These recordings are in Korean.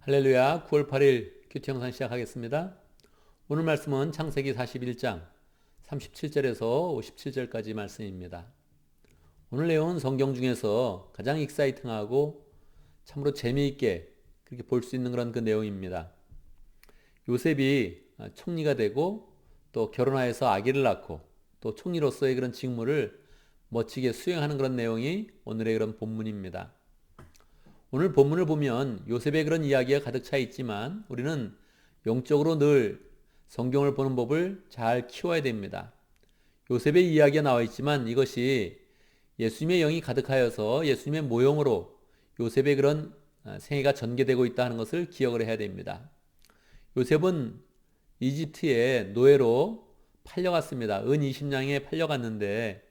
할렐루야. 9월 8일 큐티 영상 시작하겠습니다. 오늘 말씀은 창세기 41장 37절에서 57절까지 말씀입니다. 오늘 내용은 성경 중에서 가장 익사이팅하고 참으로 재미있게 그렇게 볼 수 있는 그런 그 내용입니다. 요셉이 총리가 되고 또 결혼하여서 아기를 낳고 또 총리로서의 그런 직무를 멋지게 수행하는 그런 내용이 오늘의 그런 본문입니다. 오늘 본문을 보면 요셉의 그런 이야기가 가득 차 있지만 우리는 영적으로 늘 성경을 보는 법을 잘 키워야 됩니다. 요셉의 이야기가 나와 있지만 이것이 예수님의 영이 가득하여서 예수님의 모형으로 요셉의 그런 생애가 전개되고 있다 하는 것을 기억을 해야 됩니다. 요셉은 이집트의 노예로 팔려갔습니다. 은 20냥에 팔려갔는데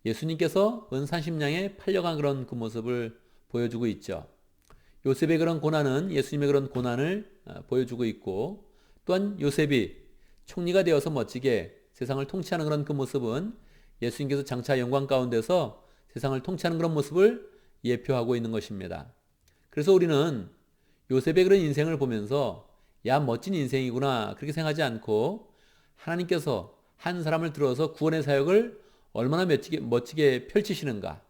예수님께서 은 30냥에 팔려간 그런 그 모습을 보여주고 있죠. 요셉의 그런 고난은 예수님의 그런 고난을 보여주고 있고, 또한 요셉이 총리가 되어서 멋지게 세상을 통치하는 그런 그 모습은 예수님께서 장차 영광 가운데서 세상을 통치하는 그런 모습을 예표하고 있는 것입니다. 그래서 우리는 요셉의 그런 인생을 보면서 야, 멋진 인생이구나 그렇게 생각하지 않고 하나님께서 한 사람을 들어서 구원의 사역을 얼마나 멋지게 펼치시는가,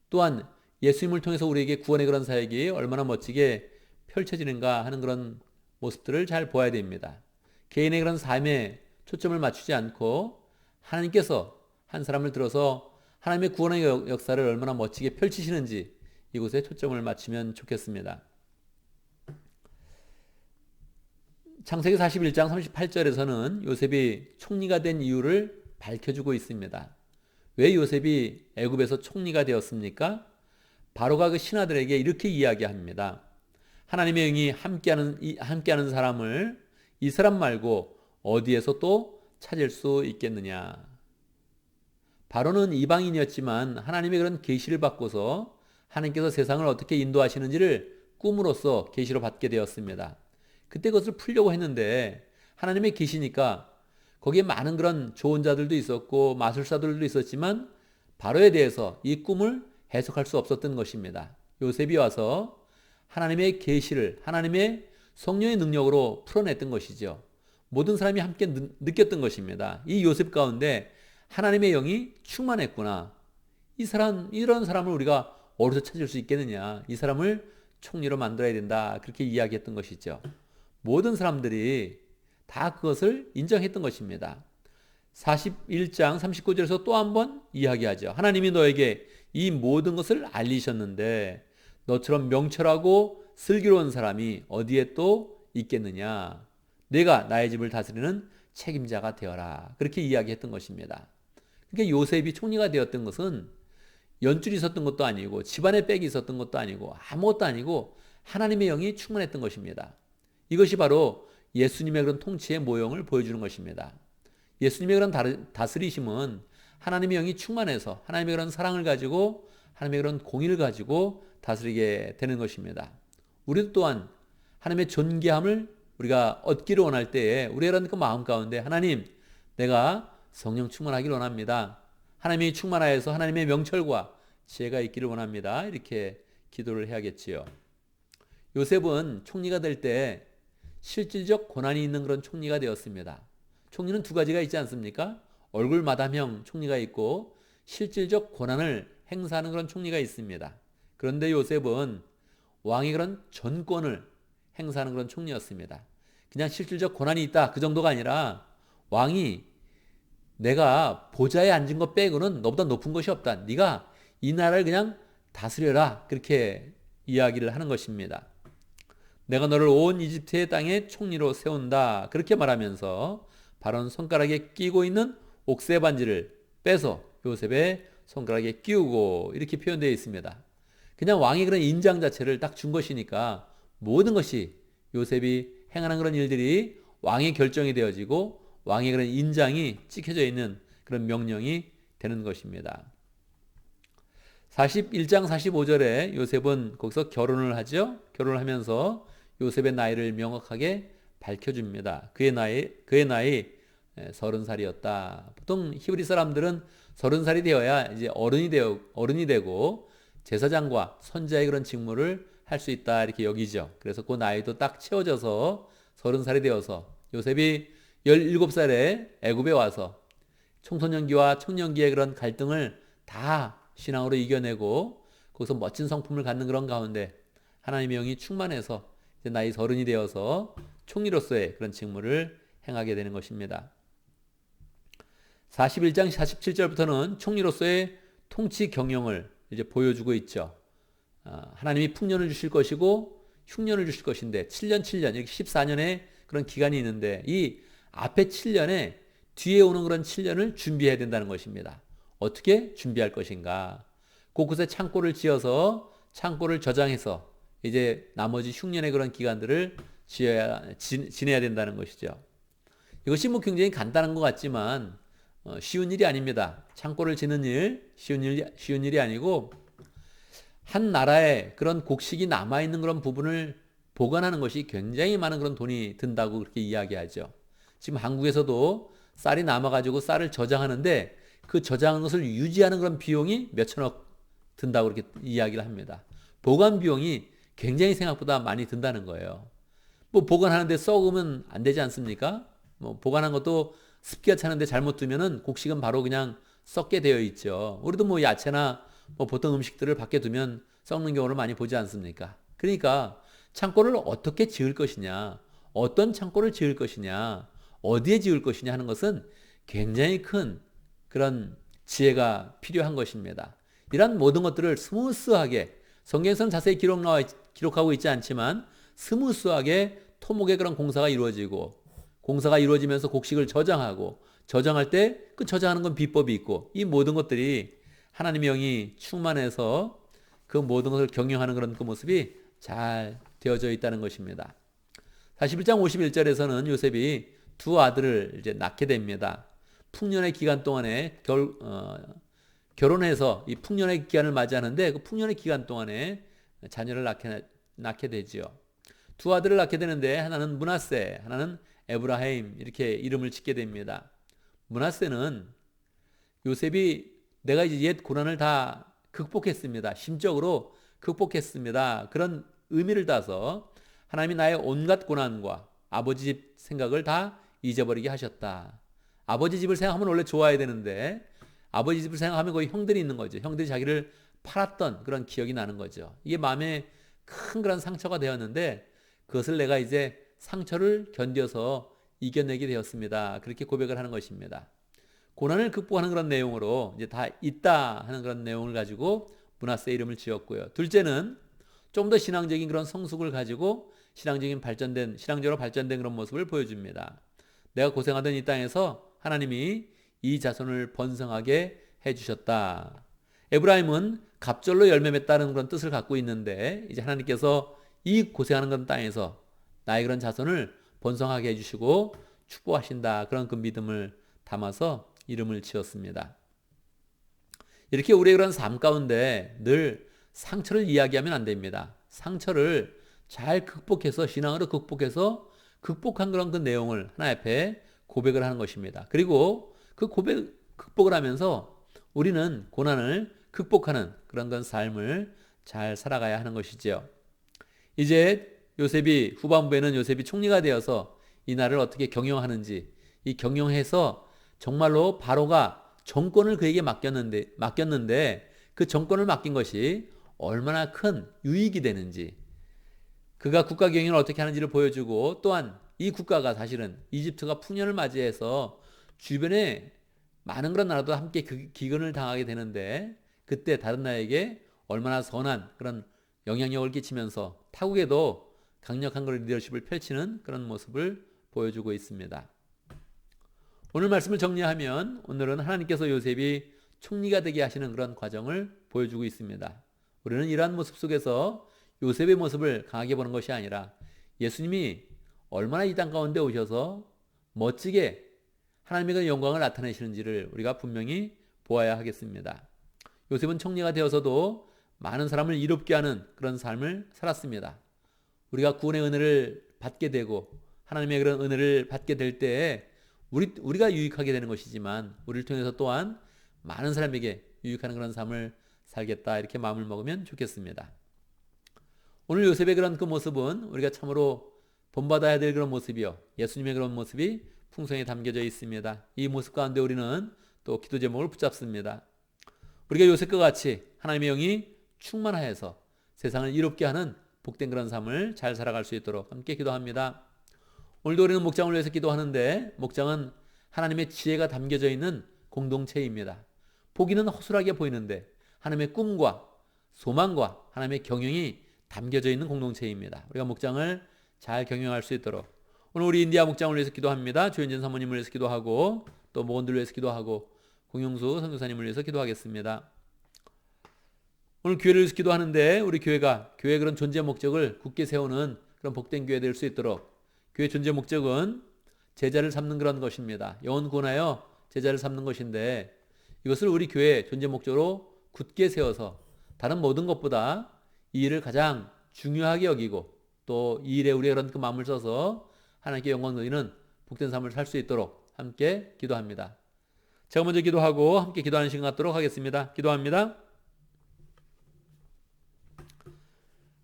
또한 예수님을 통해서 우리에게 구원의 그런 사역이 얼마나 멋지게 펼쳐지는가 하는 그런 모습들을 잘 보아야 됩니다. 개인의 그런 삶에 초점을 맞추지 않고 하나님께서 한 사람을 들어서 하나님의 구원의 역사를 얼마나 멋지게 펼치시는지 이곳에 초점을 맞추면 좋겠습니다. 창세기 41장 38절에서는 요셉이 총리가 된 이유를 밝혀주고 있습니다. 왜 요셉이 애굽에서 총리가 되었습니까? 바로가 그 신하들에게 이렇게 이야기합니다. 하나님의 영이 함께하는 사람을 이 사람 말고 어디에서 또 찾을 수 있겠느냐. 바로는 이방인이었지만 하나님의 그런 계시를 받고서 하나님께서 세상을 어떻게 인도하시는지를 꿈으로써 계시로 받게 되었습니다. 그때 그것을 풀려고 했는데 하나님의 계시니까 거기에 많은 그런 조언자들도 있었고 마술사들도 있었지만 바로에 대해서 이 꿈을 해석할 수 없었던 것입니다. 요셉이 와서 하나님의 계시를 하나님의 성령의 능력으로 풀어냈던 것이죠. 모든 사람이 함께 느꼈던 것입니다. 이 요셉 가운데 하나님의 영이 충만했구나. 이런 사람을 우리가 어디서 찾을 수 있겠느냐. 이 사람을 총리로 만들어야 된다. 그렇게 이야기했던 것이죠. 모든 사람들이 다 그것을 인정했던 것입니다. 41장 39절에서 또 한 번 이야기하죠. 하나님이 너에게 이 모든 것을 알리셨는데 너처럼 명철하고 슬기로운 사람이 어디에 또 있겠느냐. 내가 나의 집을 다스리는 책임자가 되어라. 그렇게 이야기했던 것입니다. 그러니까 요셉이 총리가 되었던 것은 연줄이 있었던 것도 아니고 집안에 빽이 있었던 것도 아니고 아무것도 아니고 하나님의 영이 충만했던 것입니다. 이것이 바로 예수님의 그런 통치의 모형을 보여주는 것입니다. 예수님의 그런 다스리심은 하나님의 영이 충만해서 하나님의 그런 사랑을 가지고 하나님의 그런 공의를 가지고 다스리게 되는 것입니다. 우리도 또한 하나님의 존귀함을 우리가 얻기를 원할 때에 우리의 그런 그 마음 가운데 하나님, 내가 성령 충만하기를 원합니다. 하나님이 충만하여서 하나님의 명철과 지혜가 있기를 원합니다. 이렇게 기도를 해야겠지요. 요셉은 총리가 될 때 실질적 고난이 있는 그런 총리가 되었습니다. 총리는 두 가지가 있지 않습니까? 얼굴 마담형 총리가 있고 실질적 고난을 행사하는 그런 총리가 있습니다. 그런데 요셉은 왕의 그런 전권을 행사하는 그런 총리였습니다. 그냥 실질적 고난이 있다 그 정도가 아니라 왕이 내가 보좌에 앉은 것 빼고는 너보다 높은 것이 없다. 네가 이 나라를 그냥 다스려라. 그렇게 이야기를 하는 것입니다. 내가 너를 온 이집트의 땅에 총리로 세운다. 그렇게 말하면서 바로는 손가락에 끼고 있는 옥새 반지를 빼서 요셉의 손가락에 끼우고 이렇게 표현되어 있습니다. 그냥 왕의 그런 인장 자체를 딱 준 것이니까 모든 것이 요셉이 행하는 그런 일들이 왕의 결정이 되어지고 왕의 그런 인장이 찍혀져 있는 그런 명령이 되는 것입니다. 41장 45절에 요셉은 거기서 결혼을 하죠. 결혼을 하면서 요셉의 나이를 명확하게 밝혀줍니다. 그의 나이 30살이었다. 보통 히브리 사람들은 30살이 되어야 이제 어른이 되고 제사장과 선지자의 그런 직무를 할 수 있다 이렇게 여기죠. 그래서 그 나이도 딱 채워져서 30살이 되어서 요셉이 17살에 애굽에 와서 청소년기와 청년기의 그런 갈등을 다 신앙으로 이겨내고 거기서 멋진 성품을 갖는 그런 가운데 하나님의 영이 충만해서 이제 나이 30이 되어서 총리로서의 그런 직무를 행하게 되는 것입니다. 41장 47절부터는 총리로서의 통치 경영을 이제 보여주고 있죠. 하나님이 풍년을 주실 것이고 흉년을 주실 것인데 7년 7년 이렇게 14년의 그런 기간이 있는데 이 앞에 7년에 뒤에 오는 그런 7년을 준비해야 된다는 것입니다. 어떻게 준비할 것인가? 곳곳에 창고를 지어서 창고를 저장해서 이제 나머지 흉년의 그런 기간들을 지내야 된다는 것이죠. 이것이 뭐 굉장히 간단한 것 같지만 쉬운 일이 아닙니다. 창고를 지는 일 쉬운 일이 아니고 한 나라에 그런 곡식이 남아있는 그런 부분을 보관하는 것이 굉장히 많은 그런 돈이 든다고 그렇게 이야기하죠. 지금 한국에서도 쌀이 남아가지고 쌀을 저장하는데 그 저장한 것을 유지하는 그런 비용이 몇천억 든다고 그렇게 이야기를 합니다. 보관 비용이 굉장히 생각보다 많이 든다는 거예요. 뭐 보관하는데 썩으면 안 되지 않습니까? 뭐 보관한 것도 습기가 차는데 잘못 두면은 곡식은 바로 그냥 썩게 되어 있죠. 우리도 뭐 야채나 뭐 보통 음식들을 밖에 두면 썩는 경우를 많이 보지 않습니까? 그러니까 창고를 어떻게 지을 것이냐, 어떤 창고를 지을 것이냐, 어디에 지을 것이냐 하는 것은 굉장히 큰 그런 지혜가 필요한 것입니다. 이런 모든 것들을 스무스하게 성경에서는 자세히 기록하고 있지 않지만 스무스하게 토목의 그런 공사가 이루어지고 공사가 이루어지면서 곡식을 저장하고 저장할 때 그 저장하는 건 비법이 있고 이 모든 것들이 하나님의 영이 충만해서 그 모든 것을 경영하는 그런 그 모습이 잘 되어져 있다는 것입니다. 41장 51절에서는 요셉이 두 아들을 이제 낳게 됩니다. 풍년의 기간 동안에 결혼해서 이 풍년의 기간을 맞이하는데 그 풍년의 기간 동안에 자녀를 낳게 되지요. 두 아들을 낳게 되는데 하나는 므낫세, 하나는 에브라임 이렇게 이름을 짓게 됩니다. 므낫세는 요셉이 내가 이제 옛 고난을 다 극복했습니다. 심적으로 극복했습니다. 그런 의미를 따서 하나님이 나의 온갖 고난과 아버지 집 생각을 다 잊어버리게 하셨다. 아버지 집을 생각하면 원래 좋아야 되는데 아버지 집을 생각하면 거기 형들이 있는 거죠. 형들이 자기를 팔았던 그런 기억이 나는 거죠. 이게 마음에 큰 그런 상처가 되었는데 그것을 내가 이제 상처를 견뎌서 이겨내게 되었습니다. 그렇게 고백을 하는 것입니다. 고난을 극복하는 그런 내용으로 이제 다 있다 하는 그런 내용을 가지고 므낫세 이름을 지었고요. 둘째는 좀 더 신앙적인 그런 성숙을 가지고 신앙적으로 발전된 그런 모습을 보여줍니다. 내가 고생하던 이 땅에서 하나님이 이 자손을 번성하게 해주셨다. 에브라임은 갑절로 열매 맺다는 그런 뜻을 갖고 있는데 이제 하나님께서 이 고생하는 그런 땅에서 나의 그런 자손을 번성하게 해주시고 축복하신다. 그런 그 믿음을 담아서 이름을 지었습니다. 이렇게 우리의 그런 삶 가운데 늘 상처를 이야기하면 안 됩니다. 상처를 잘 극복해서 신앙으로 극복한 그런 그 내용을 하나 앞에 고백을 하는 것입니다. 그리고 그 극복을 하면서 우리는 고난을 극복하는 그런 건 삶을 잘 살아가야 하는 것이죠. 이제 후반부에는 요셉이 총리가 되어서 이 나라를 어떻게 경영하는지 이 경영해서 정말로 바로가 정권을 그에게 맡겼는데 그 정권을 맡긴 것이 얼마나 큰 유익이 되는지 그가 국가 경영을 어떻게 하는지를 보여주고 또한 이 국가가 사실은 이집트가 풍년을 맞이해서 주변에 많은 그런 나라도 함께 기근을 당하게 되는데 그때 다른 나라에게 얼마나 선한 그런 영향력을 끼치면서 타국에도 강력한 그런 리더십을 펼치는 그런 모습을 보여주고 있습니다. 오늘 말씀을 정리하면 오늘은 하나님께서 요셉이 총리가 되게 하시는 그런 과정을 보여주고 있습니다. 우리는 이러한 모습 속에서 요셉의 모습을 강하게 보는 것이 아니라 예수님이 얼마나 이 땅 가운데 오셔서 멋지게 하나님의 그 영광을 나타내시는지를 우리가 분명히 보아야 하겠습니다. 요셉은 총리가 되어서도 많은 사람을 이롭게 하는 그런 삶을 살았습니다. 우리가 구원의 은혜를 받게 되고 하나님의 그런 은혜를 받게 될 때에 우리가 유익하게 되는 것이지만 우리를 통해서 또한 많은 사람에게 유익하는 그런 삶을 살겠다 이렇게 마음을 먹으면 좋겠습니다. 오늘 요셉의 그런 그 모습은 우리가 참으로 본받아야 될 그런 모습이요. 예수님의 그런 모습이 풍성히 담겨져 있습니다. 이 모습 가운데 우리는 또 기도 제목을 붙잡습니다. 우리가 요셉과 같이 하나님의 영이 충만하여서 세상을 이롭게 하는 복된 그런 삶을 잘 살아갈 수 있도록 함께 기도합니다. 오늘도 우리는 목장을 위해서 기도하는데 목장은 하나님의 지혜가 담겨져 있는 공동체입니다. 보기는 허술하게 보이는데 하나님의 꿈과 소망과 하나님의 경영이 담겨져 있는 공동체입니다. 우리가 목장을 잘 경영할 수 있도록 오늘 우리 인디아 목장을 위해서 기도합니다. 조현진 사모님을 위해서 기도하고 또 목원들을 위해서 기도하고 공용수 선교사님을 위해서 기도하겠습니다. 오늘 교회를 위해서 기도하는데 우리 교회가 교회의 그런 존재 목적을 굳게 세우는 그런 복된 교회 될 수 있도록 교회 존재 목적은 제자를 삼는 그런 것입니다. 영혼 구원하여 제자를 삼는 것인데 이것을 우리 교회 존재 목적으로 굳게 세워서 다른 모든 것보다 이 일을 가장 중요하게 여기고 또 이 일에 우리의 그런 그 마음을 써서 하나님께 영광 돌리는 복된 삶을 살 수 있도록 함께 기도합니다. 제가 먼저 기도하고 함께 기도하는 시간 갖도록 하겠습니다. 기도합니다.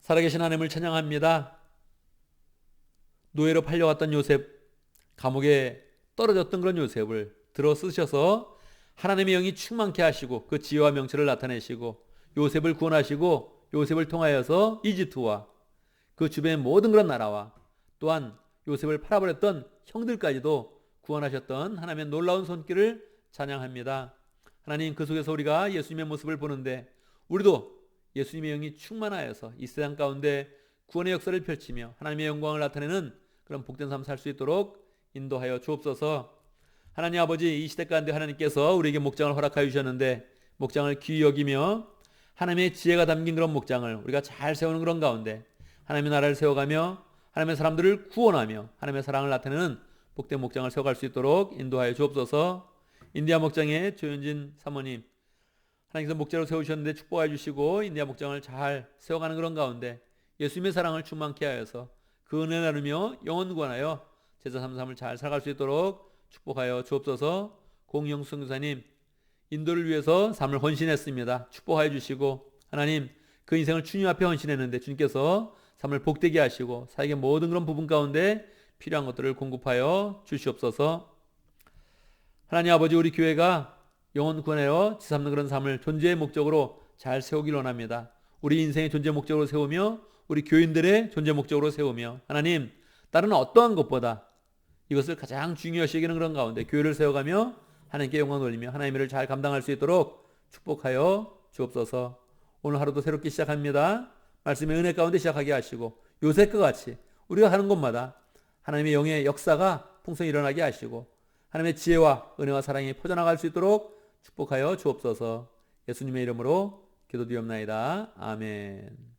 살아계신 하나님을 찬양합니다. 노예로 팔려갔던 요셉, 감옥에 떨어졌던 그런 요셉을 들어 쓰셔서 하나님의 영이 충만케 하시고 그 지혜와 명철을 나타내시고 요셉을 구원하시고 요셉을 통하여서 이집트와 그 주변의 모든 그런 나라와 또한 요셉을 팔아버렸던 형들까지도 구원하셨던 하나님의 놀라운 손길을 찬양합니다. 하나님, 그 속에서 우리가 예수님의 모습을 보는데 우리도 예수님의 영이 충만하여서 이 세상 가운데 구원의 역사를 펼치며 하나님의 영광을 나타내는 그런 복된 삶 살 수 있도록 인도하여 주옵소서. 하나님 아버지, 이 시대 가운데 하나님께서 우리에게 목장을 허락하여 주셨는데 목장을 귀히 여기며 하나님의 지혜가 담긴 그런 목장을 우리가 잘 세우는 그런 가운데 하나님의 나라를 세워가며 하나님의 사람들을 구원하며 하나님의 사랑을 나타내는 복된 목장을 세워갈 수 있도록 인도하여 주옵소서. 인디아 목장의 조현진 사모님, 하나님께서 목자로 세우셨는데 축복해 주시고 인디아 목장을 잘 세워가는 그런 가운데 예수님의 사랑을 충만케 하여서 그 은혜 나누며 영혼 구원하여 제자 삼삼을 잘 살아갈 수 있도록 축복하여 주옵소서. 공영수 선교사님, 인도를 위해서 삶을 헌신했습니다. 축복하여 주시고 하나님, 그 인생을 주님 앞에 헌신했는데 주님께서 삶을 복되게 하시고 사역의 모든 그런 부분 가운데 필요한 것들을 공급하여 주시옵소서. 하나님 아버지, 우리 교회가 영혼 구원하여 지삼는 그런 삶을 존재의 목적으로 잘 세우길 원합니다. 우리 인생의 존재 목적으로 세우며 우리 교인들의 존재 목적으로 세우며 하나님, 다른 어떠한 것보다 이것을 가장 중요시 여기는 그런 가운데 교회를 세워가며 하나님께 영광 돌리며 하나님의 일을 잘 감당할 수 있도록 축복하여 주옵소서. 오늘 하루도 새롭게 시작합니다. 말씀의 은혜 가운데 시작하게 하시고 요셉과 같이 우리가 하는 곳마다 하나님의 영의 역사가 풍성히 일어나게 하시고 하나님의 지혜와 은혜와 사랑이 퍼져나갈 수 있도록 축복하여 주옵소서. 예수님의 이름으로 기도드리옵나이다. 아멘.